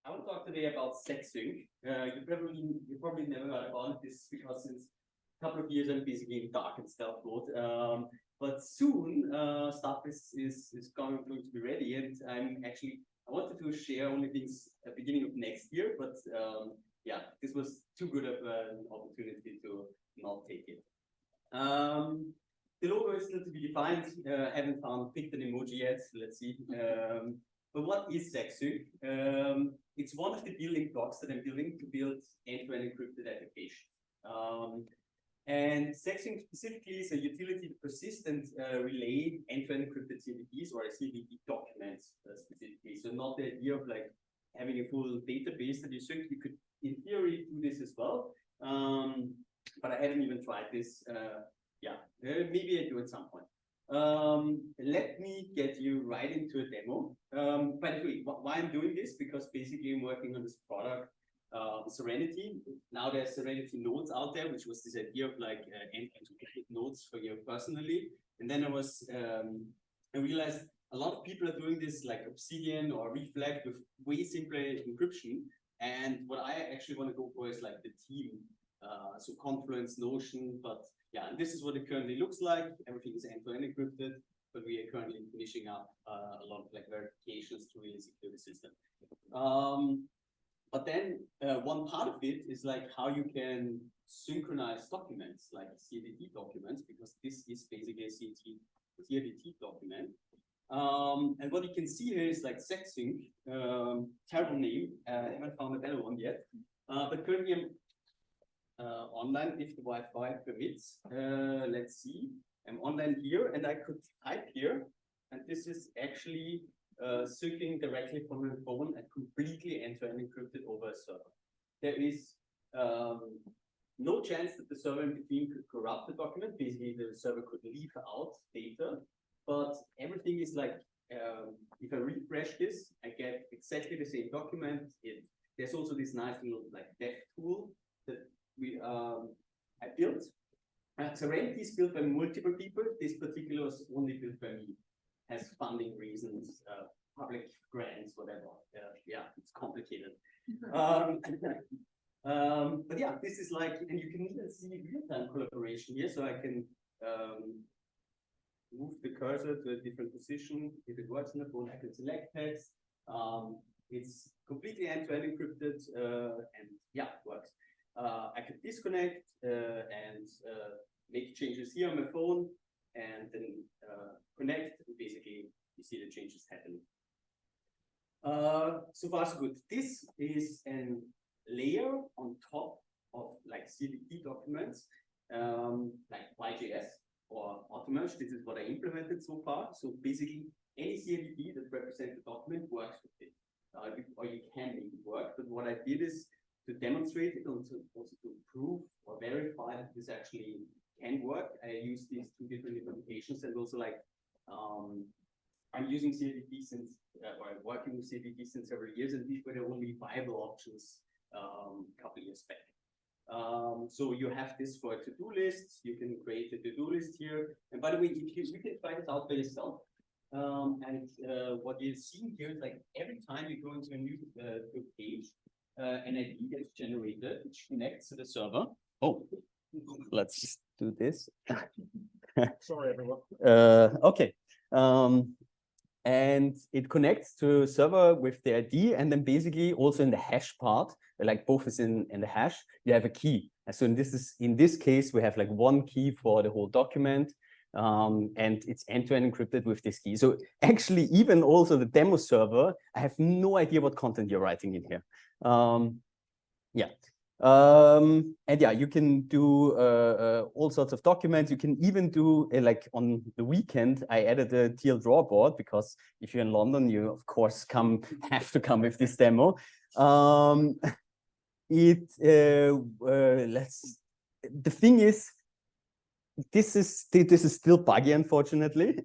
I want to talk today about Secsync. You probably never heard about this because since a couple of years I'm basically in dark and stealth mode. But soon stuff is going to be ready, and I wanted to share only things at the beginning of next year, but yeah, this was too good of an opportunity to not take it. The logo is still to be defined. Haven't picked an emoji yet. Let's see. But what is Secsync? It's one of the building blocks that I'm building to build end-to-end encrypted applications. And Secsync specifically is a utility to persist and relay end-to-end encrypted CVDs or CVD documents specifically. So not the idea of like having a full database that you sync. You could, in theory, do this as well. But I haven't even tried this. Maybe I do at some point. Let me get you right into a demo. By the way, why I'm doing this? Because basically I'm working on this product, Serenity. Now there's Serenity nodes out there, which was this idea of like end-to-end nodes for you personally. And then I realized a lot of people are doing this like Obsidian or Reflect with way simpler encryption. And what I actually want to go for is like the team. So Confluence, Notion, but yeah, and this is what it currently looks like. Everything is end-to-end encrypted, but we are currently finishing up a lot of like verifications to really secure the system. But then one part of it is like how you can synchronize documents, like CDT documents, because this is basically a CDT document. And what you can see here is like Secsync, terrible name. I haven't found a better one yet. But currently I'm online if the Wi-Fi permits. Let's see. I'm online here, and I could type here, and this is actually syncing directly from my phone and completely end-to-end encrypted over a server. There is no chance that the server in between could corrupt the document. Basically, the server could leave out data, but everything is like, if I refresh this, I get exactly the same document. There's also this nice little like dev tool that I built. Serenity is built by multiple people. This particular was only built by me. Has funding reasons, public grants, whatever. Yeah, it's complicated. But yeah, this is like, and you can even see real-time collaboration here. So I can move the cursor to a different position. If it works on the phone, I can select text. It's completely end-to-end encrypted, and yeah, it works. I could disconnect and make changes here on my phone, and then connect. And basically, you see the changes happening. So far, so good. This is a layer on top of like CDT documents, like YJS or Automerge. This is what I implemented so far. So basically, any CDT that represents the document works with it, or you can make it work. But what I did is to demonstrate it, also to prove or verify that this actually can work. I use these two different implementations, and also like I'm using CDT since, or I'm working with CDT since several years, and these were the only viable options a couple of years back. So you have this for to-do lists. You can create a to-do list here. And by the way, you can try this out by yourself. What you're seeing here is like every time you go into a new page, an ID gets generated, which connects to the server. Oh, let's just do this. Sorry, everyone. Okay. And it connects to a server with the ID, and then basically also in the hash part, like both is in the hash, you have a key. And so in this case, we have like one key for the whole document. And it's end-to-end encrypted with this key. So actually, even also the demo server, I have no idea what content you're writing in here. And yeah, you can do all sorts of documents. You can even do like on the weekend, I added a TL draw board because if you're in London, you of course have to come with this demo. The thing is, this is still buggy, unfortunately.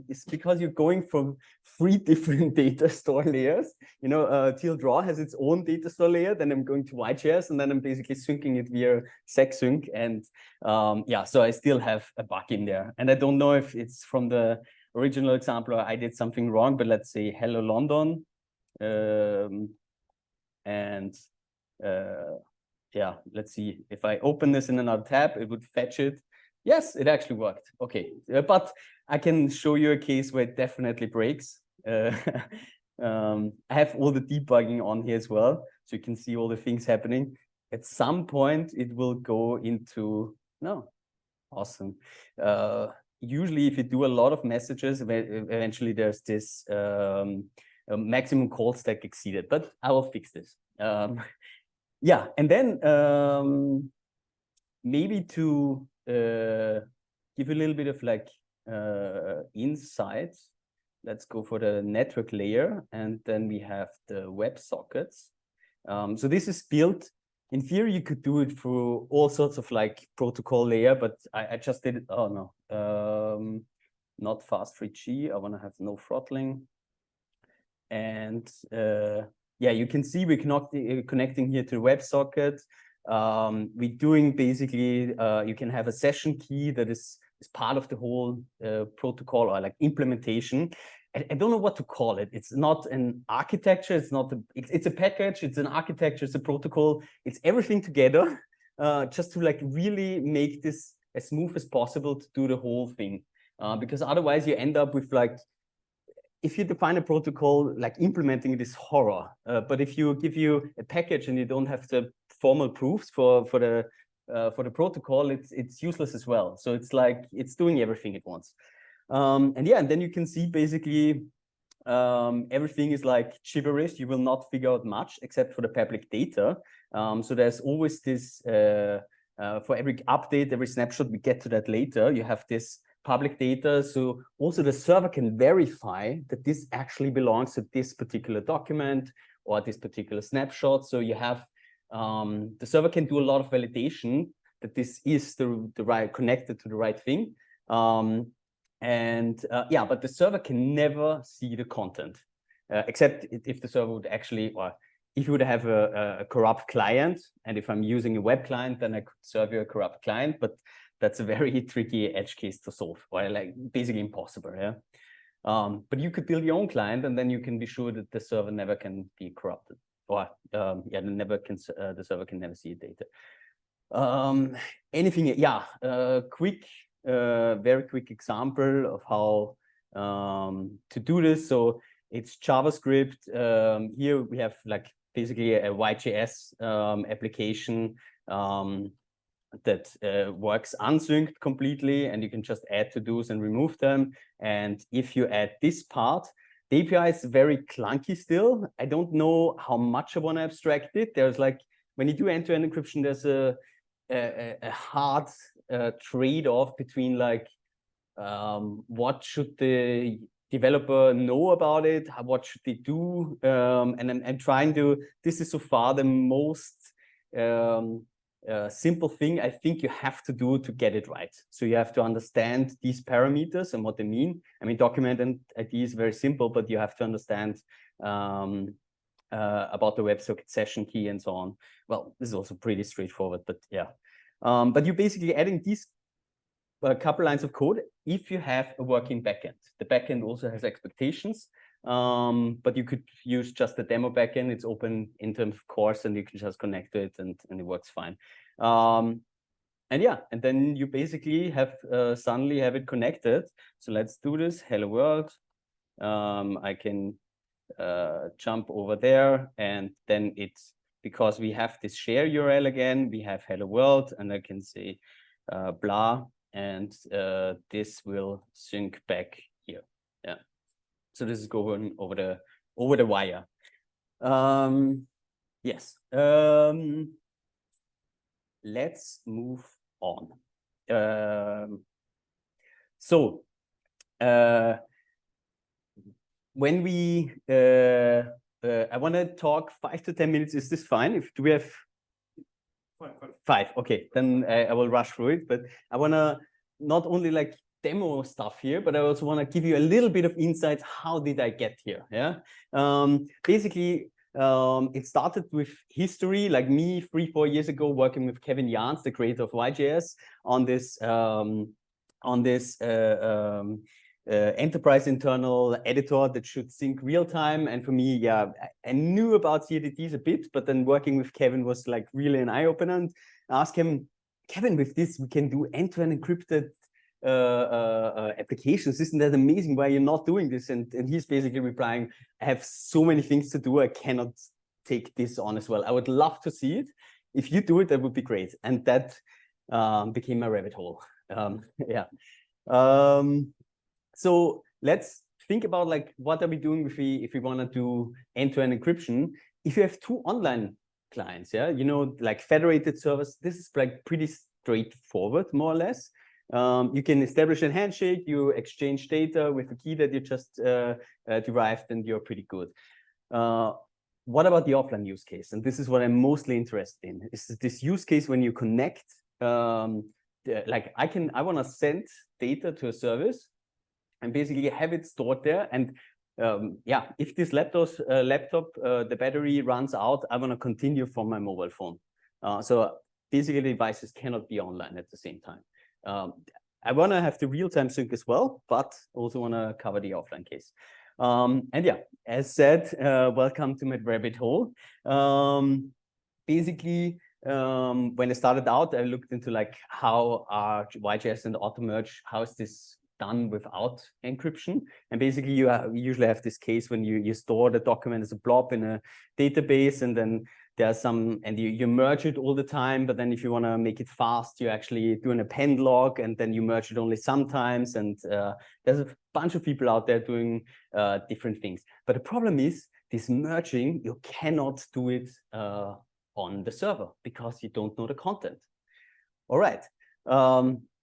It's because you're going from 3 different data store layers. You know, TL Draw has its own data store layer. Then I'm going to YJS, and then I'm basically syncing it via Secsync. And yeah, so I still have a bug in there. And I don't know if it's from the original example or I did something wrong. But let's say hello London. And yeah, let's see. If I open this in another tab, it would fetch it. Yes, it actually worked. Okay, but I can show you a case where it definitely breaks. I have all the debugging on here as well, so you can see all the things happening. At some point, it will go into, no, awesome. Usually, if you do a lot of messages, eventually there's this maximum call stack exceeded, but I will fix this. Yeah, and then maybe to give a little bit of like insight, let's go for the network layer, and then we have the WebSockets. So this is built, in theory, you could do it through all sorts of like protocol layer, but I just did it, oh no, not fast 3G, I wanna have no throttling. And yeah, you can see we're connecting here to the WebSocket. We're doing basically, you can have a session key that is part of the whole protocol or like implementation. I don't know what to call it. It's not an architecture. It's not. It's a package. It's an architecture. It's a protocol. It's everything together, just to like really make this as smooth as possible to do the whole thing. Because otherwise you end up with like, if you define a protocol, like implementing it is horror. But if you give you a package and you don't have the formal proofs for the protocol, it's useless as well. So it's like it's doing everything at once. And yeah, and then you can see basically everything is like gibberish. You will not figure out much except for the public data. So there's always this for every update, every snapshot, we get to that later. You have this public data, so also the server can verify that this actually belongs to this particular document or this particular snapshot. So you have the server can do a lot of validation that this is the right connected to the right thing. Yeah, but the server can never see the content, except if the server would actually, or if you would have a corrupt client, and if I'm using a web client, then I could serve you a corrupt client, but that's a very tricky edge case to solve, or like basically impossible, yeah. But you could build your own client, and then you can be sure that the server never can be corrupted, or yeah, the server can never see data. Anything, yeah, quick, very quick example of how to do this. So it's JavaScript. Here we have like basically a YJS application that works unsynced completely, and you can just add to-dos and remove them. And if you add this part, the API is very clunky still. I don't know how much I want to abstract it. There's like, when you do end-to-end encryption, there's a hard trade-off between like, what should the developer know about it? What should they do? And I'm trying to, this is so far the most simple thing I think you have to do to get it right. So you have to understand these parameters and what they mean. I mean, document and ID is very simple, but you have to understand about the WebSocket session key and so on. Well, this is also pretty straightforward, but yeah. But you're basically adding these couple lines of code if you have a working backend. The backend also has expectations, but you could use just the demo backend. It's open in terms of course, and you can just connect to it, and it works fine. And yeah, and then you basically have suddenly have it connected. So let's do this. Hello world. I can jump over there, and then it's because we have this share URL again. We have hello world, and I can say blah. And this will sync back here. Yeah. So this is going over the wire. Yes. Let's move on. So when we I want to talk 5 to 10 minutes. Is this fine? Do we have 5? Okay, then I will rush through it, but I want to not only like demo stuff here, but I also want to give you a little bit of insight. How did I get here? Yeah, basically, it started with history, like me 3-4 years ago working with Kevin Jans, the creator of YJS, on this enterprise internal editor that should sync real time. And for me, yeah, I knew about CRDTs a bit, but then working with Kevin was like really an eye opener. And I asked him, Kevin, with this, we can do end-to-end encrypted applications. Isn't that amazing? Why you're not doing this? And he's basically replying, I have so many things to do. I cannot take this on as well. I would love to see it. If you do it, that would be great. And that became my rabbit hole. Yeah. So let's think about like, what are we doing if we want to do end-to-end encryption? If you have two online clients, yeah, you know, like federated servers, this is like pretty straightforward, more or less. You can establish a handshake, you exchange data with a key that you just derived, and you're pretty good. What about the offline use case? And this is what I'm mostly interested in. Is this use case when you connect, like I want to send data to a service and basically have it stored there. And yeah, if this laptop, the battery runs out, I want to continue from my mobile phone. So basically, devices cannot be online at the same time. I want to have the real-time sync as well, but also want to cover the offline case. And yeah, as said, welcome to my rabbit hole. Basically, when I started out, I looked into like how are YJS and AutoMerge, how is this done without encryption? And basically, you usually have this case when you store the document as a blob in a database, and then there's some, and you merge it all the time. But then if you want to make it fast, you actually do an append log, and then you merge it only sometimes. And there's a bunch of people out there doing different things. But the problem is this merging, you cannot do it on the server because you don't know the content. All right.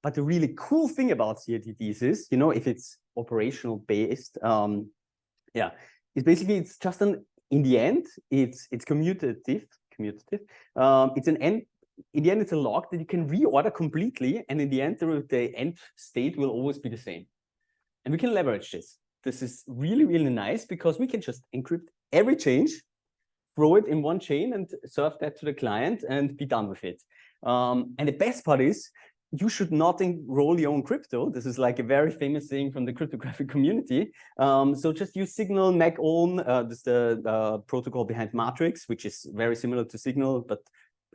But the really cool thing about CRTDs is, you know, if it's operational based, yeah, it's basically, it's just in the end, it's commutative. It's an end. In the end, it's a log that you can reorder completely, and in the end, the end state will always be the same. And we can leverage this. This is really, really nice because we can just encrypt every change, throw it in one chain, and serve that to the client and be done with it. And the best part is, you should not enroll your own crypto. This is like a very famous thing from the cryptographic community. So just use Signal, Mac own. This is the protocol behind Matrix, which is very similar to Signal, but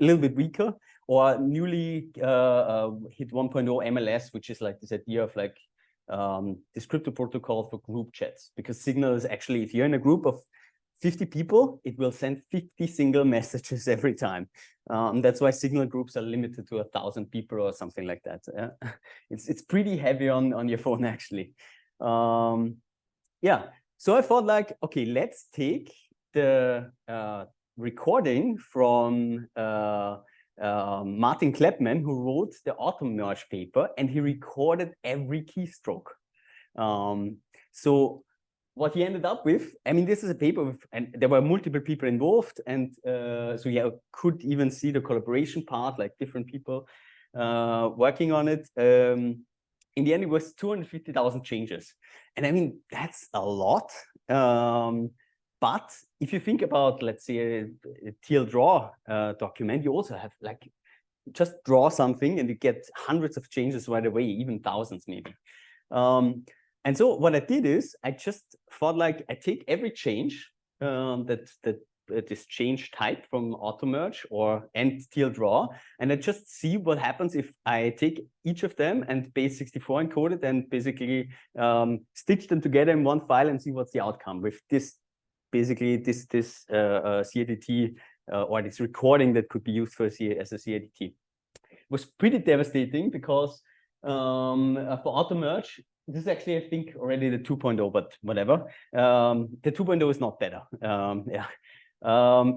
a little bit weaker. Or newly hit 1.0 MLS, which is like this idea of like this crypto protocol for group chats. Because Signal is actually, if you're in a group of 50 people, it will send 50 single messages every time. That's why Signal groups are limited to 1,000 people or something like that. It's pretty heavy on your phone, actually. Yeah, so I thought like, okay, let's take the recording from Martin Kleppmann, who wrote the AutoMerge paper, and he recorded every keystroke. So what he ended up with, I mean, this is a paper with, and there were multiple people involved, and so yeah, could even see the collaboration part, like different people working on it. In the end, it was 250,000 changes, and I mean that's a lot. But if you think about, let's say, a TL draw document, you also have like just draw something, and you get hundreds of changes right away, even thousands maybe. And so what I did is I just thought like I take every change this change type from AutoMerge or TL draw, and I just see what happens if I take each of them and base64 encode it and basically stitch them together in one file and see what's the outcome with this, basically this CRDT or this recording that could be used for as a CRDT. It was pretty devastating because for AutoMerge, this is actually, I think, already the 2.0, but whatever. The 2.0 is not better. Yeah,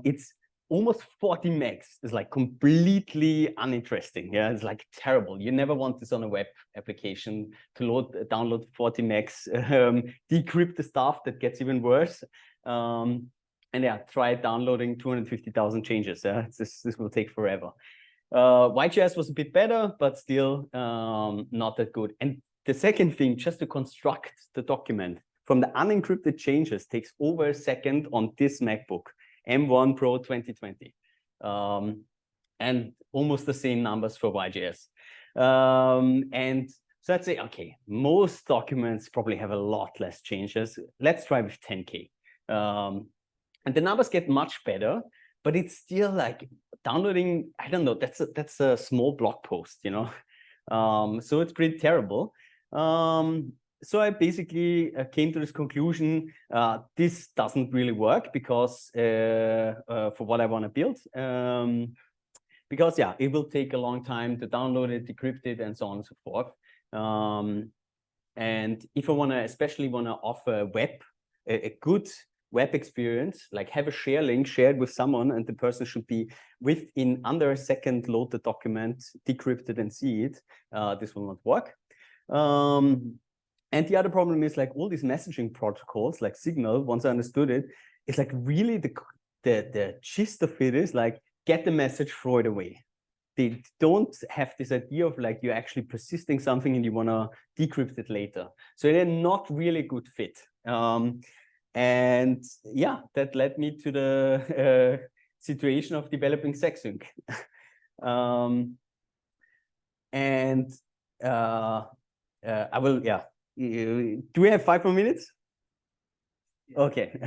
it's almost 40 megs. It's like completely uninteresting. Yeah, it's like terrible. You never want this on a web application to download 40 megs, decrypt the stuff that gets even worse. And yeah, try downloading 250,000 changes. This will take forever. YJS was a bit better, but still not that good. And the second thing, just to construct the document from the unencrypted changes takes over a second on this MacBook, M1 Pro 2020. And almost the same numbers for YJS. And So I'd say, okay, most documents probably have a lot less changes. Let's try with 10K. And the numbers get much better, but it's still like downloading, I don't know, that's a small blog post, you know? So it's pretty terrible. So I basically came to this conclusion, this doesn't really work because for what I want to build. Because yeah, it will take a long time to download it, decrypt it, and so on and so forth. And if I especially want to offer a good web experience, like have a share link shared with someone, and the person should be within under a second, load the document, decrypt it, and see it. This will not work. And the other problem is like all these messaging protocols, like Signal, once I understood it, it's like really the gist of it is like get the message, throw it away. They don't have this idea of like you're actually persisting something and you want to decrypt it later. So they're not really a good fit. And yeah, that led me to the situation of developing Secsync. I will, yeah. Do we have 5 more minutes? Yeah. Okay.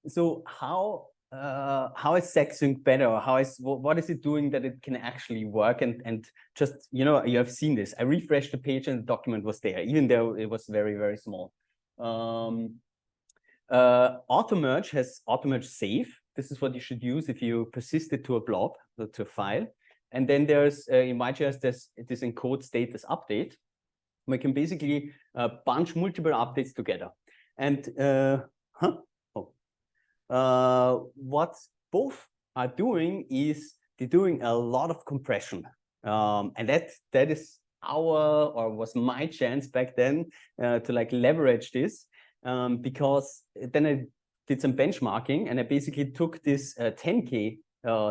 So how is Secsync better? Or what is it doing that it can actually work? And just, you know, you have seen this. I refreshed the page and the document was there, even though it was very, very small. Automerge has Automerge save. This is what you should use if you persist it to a blob, to a file. And then there's in MyJS, there's this encode status update. We can basically bunch multiple updates together. And what both are doing is they're doing a lot of compression. And that is was my chance back then to like leverage this, because then I did some benchmarking and I basically took this 10K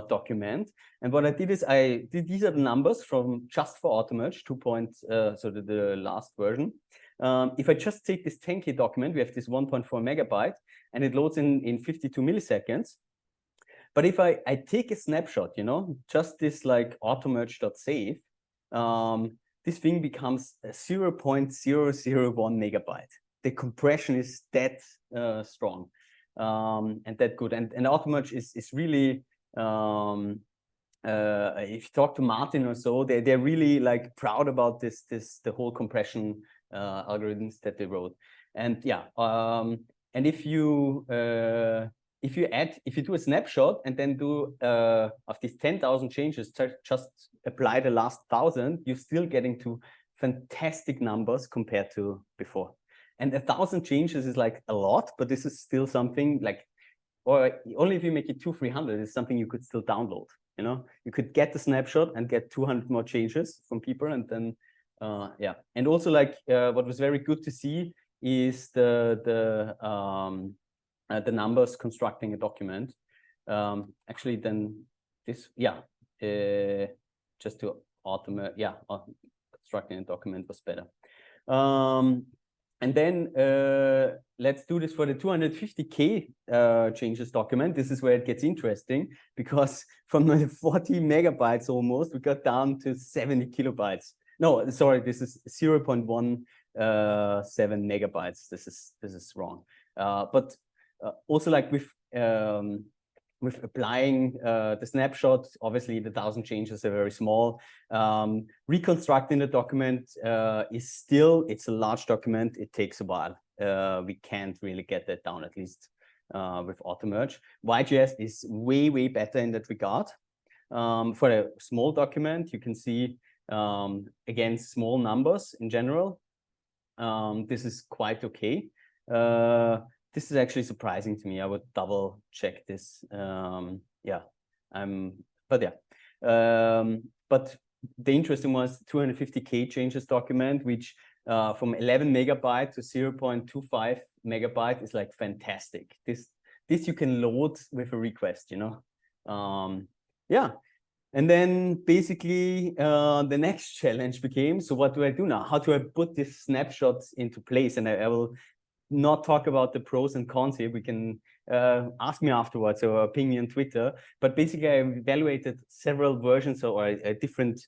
document, and what I did is these are the numbers from just for Automerge 2. So the last version. If I just take this 10K document, we have this 1.4 megabyte, and it loads in 52 milliseconds. But if I take a snapshot, you know, just this like automerge.save, this thing becomes 0.001 megabyte. The compression is that strong and that good. And Automerge is really, if you talk to Martin or so, they're really like proud about the whole compression algorithms that they wrote. And yeah, and if you do a snapshot and then do of these 10,000 changes, just apply the last 1,000, you're still getting to fantastic numbers compared to before. And 1,000 changes is like a lot, but this is still something like, or only if you make it 200-300 is something you could still download. You know, you could get the snapshot and get 200 more changes from people, and then yeah. And also like what was very good to see is the numbers constructing a document. Actually, then this, yeah, just to automate, yeah, constructing a document was better. And then let's do this for the 250K changes document. This is where it gets interesting, because from the 40 megabytes almost, we got down to 70 kilobytes. No, sorry, this is 0.17 megabytes. This is wrong. But also like with applying the snapshot, obviously the 1,000 changes are very small. Reconstructing the document it's a large document. It takes a while. We can't really get that down, at least with Automerge. YJS is way, way better in that regard. For a small document, you can see, again, small numbers in general. This is quite okay. This is actually surprising to me. I would double check this. Yeah, but yeah. But the interesting was 250K changes document, which from 11 megabyte to 0.25 megabyte is like fantastic. This you can load with a request, you know. Yeah. And then basically the next challenge became, so what do I do now? How do I put these snapshots into place? And I will not talk about the pros and cons here. We can ask me afterwards or ping me on Twitter. But basically, I evaluated several versions or different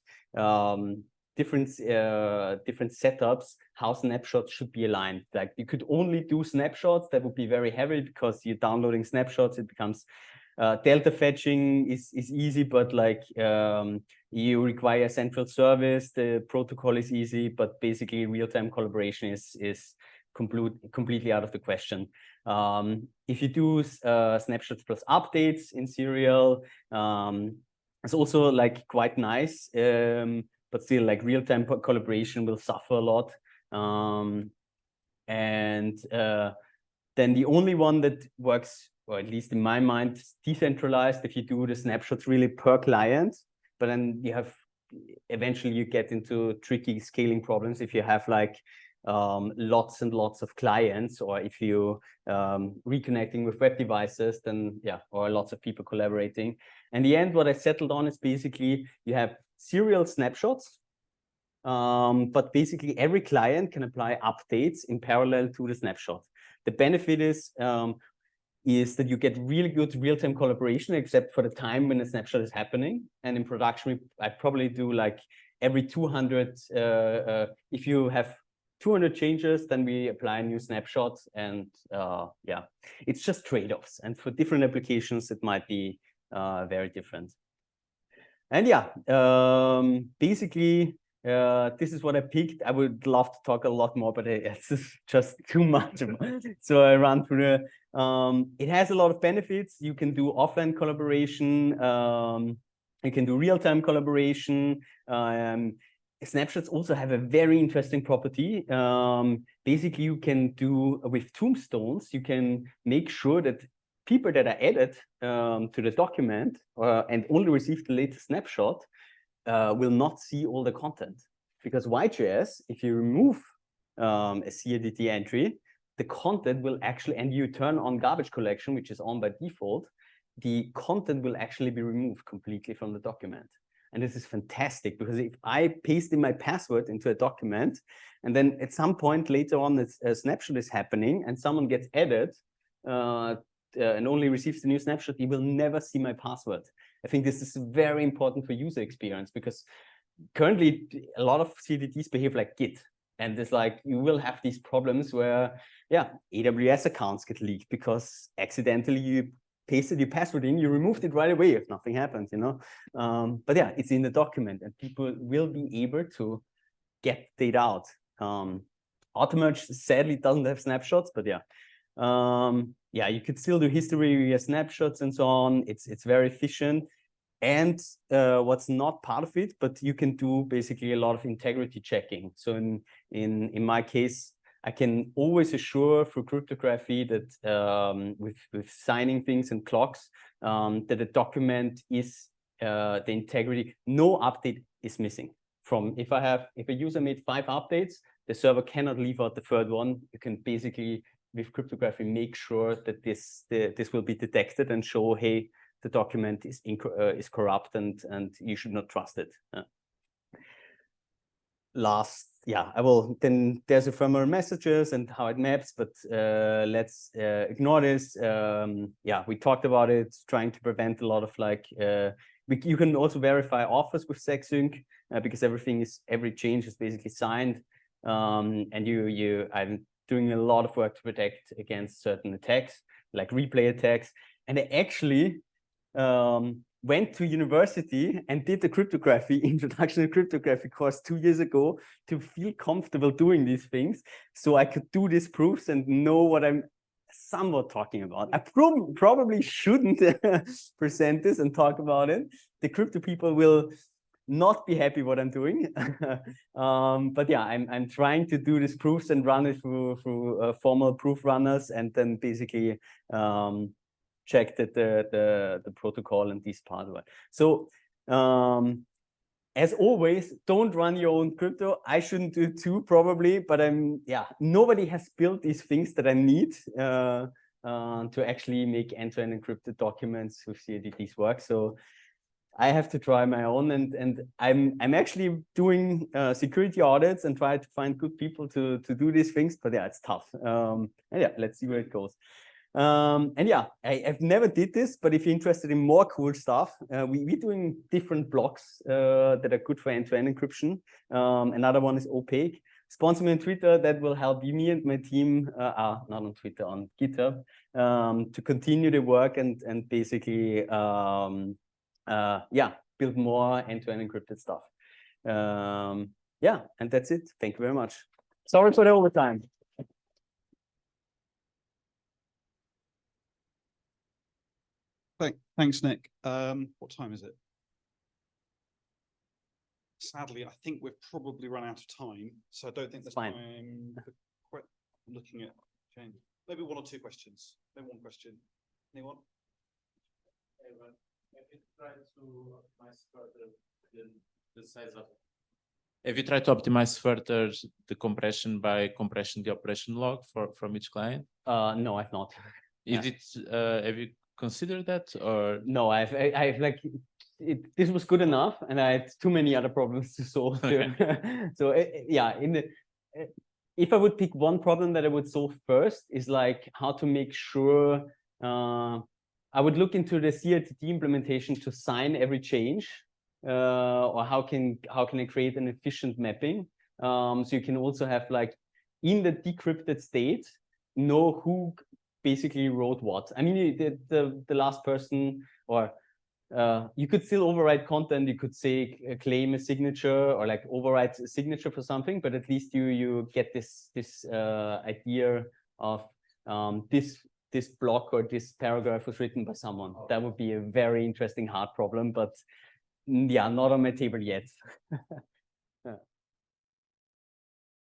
setups, how snapshots should be aligned. Like you could only do snapshots. That would be very heavy because you're downloading snapshots. It becomes delta fetching is easy, but like you require central service. The protocol is easy, but basically real-time collaboration is completely out of the question. If you do snapshots plus updates in serial, it's also like quite nice. But still, like real-time collaboration will suffer a lot. Then the only one that works, or at least in my mind, is decentralized if you do the snapshots really per client. But then eventually you get into tricky scaling problems if you have like lots and lots of clients, or if you reconnecting with web devices, then or lots of people collaborating. In the end, what I settled on is basically you have serial snapshots, but basically every client can apply updates in parallel to the snapshot. The benefit is that you get really good real-time collaboration, except for the time when the snapshot is happening. And in production, I probably do like every 200, if you have 200 changes, then we apply a new snapshot. And it's just trade-offs. And for different applications, it might be very different. And basically, this is what I picked. I would love to talk a lot more, but it's just too much. So I run through the, it has a lot of benefits. You can do offline collaboration. You can do real-time collaboration. Snapshots also have a very interesting property. Basically, you can do with tombstones, you can make sure that people that are added to the document and only receive the latest snapshot will not see all the content. Because YJS, if you remove a CRDT entry, the content will actually, and you turn on garbage collection, which is on by default, the content will actually be removed completely from the document. And this is fantastic, because if I paste in my password into a document, and then at some point later on, a snapshot is happening and someone gets added, and only receives the new snapshot, he will never see my password. I think this is very important for user experience, because currently a lot of CDTs behave like Git. And it's like, you will have these problems where, AWS accounts get leaked because accidentally you pasted your password in, you removed it right away if nothing happens, But it's in the document and people will be able to get data out. Automerge sadly doesn't have snapshots, but you could still do history via snapshots and so on. It's very efficient. And what's not part of it, but you can do basically a lot of integrity checking. So in my case, I can always assure through cryptography that with signing things and clocks, that the document is the integrity, no update is missing. From if a user made 5 updates, the server cannot leave out the third one. You can basically with cryptography make sure that this will be detected and show, hey, the document is corrupt and you should not trust it. I will, then there's a firmware messages and how it maps, but let's ignore this. We talked about it, trying to prevent a lot of like, you can also verify offers with Secsync because every change is basically signed. And I'm doing a lot of work to protect against certain attacks, like replay attacks. And I actually went to university and did the cryptography, introduction to cryptography course 2 years ago to feel comfortable doing these things. So I could do these proofs and know what I'm somewhat talking about. I probably shouldn't present this and talk about it. The crypto people will not be happy what I'm doing. But I'm trying to do these proofs and run it through formal proof runners, and then basically check that the protocol and this part of it. So as always, don't run your own crypto. I shouldn't do it too, probably, but nobody has built these things that I need to actually make end-to-end encrypted documents with CRDTs work. So I have to try my own, and I'm actually doing security audits and try to find good people to do these things. But it's tough. Let's see where it goes. And yeah, I've never did this, but if you're interested in more cool stuff, we're doing different blocks that are good for end-to-end encryption. Another one is opaque. Sponsor me on Twitter. That will help me and my team, not on Twitter, on GitHub, to continue the work and basically, yeah, build more end-to-end encrypted stuff. Yeah, and that's it. Thank you very much. Sorry for the overtime. Thanks, Nick. What time is it? Sadly, I think we've probably run out of time, so I don't think there's Fine. time for quite looking at change. Maybe one or two questions. Maybe one question. Anyone? Have you tried to optimize further the compression by compressing the operation log from each client? No, I've not. Is it have you considered that, or No, I've like this was good enough, and I had too many other problems to solve there. So yeah, if I would pick one problem that I would solve first is like how to make sure I would look into the CRTD implementation to sign every change, or how can I create an efficient mapping, so you can also have like in the decrypted state know who basically wrote what. I mean, the last person, or you could still override content. You could say claim a signature or like override a signature for something, but at least you get this idea of this block or this paragraph was written by someone. That would be a very interesting hard problem, but yeah, not on my table yet.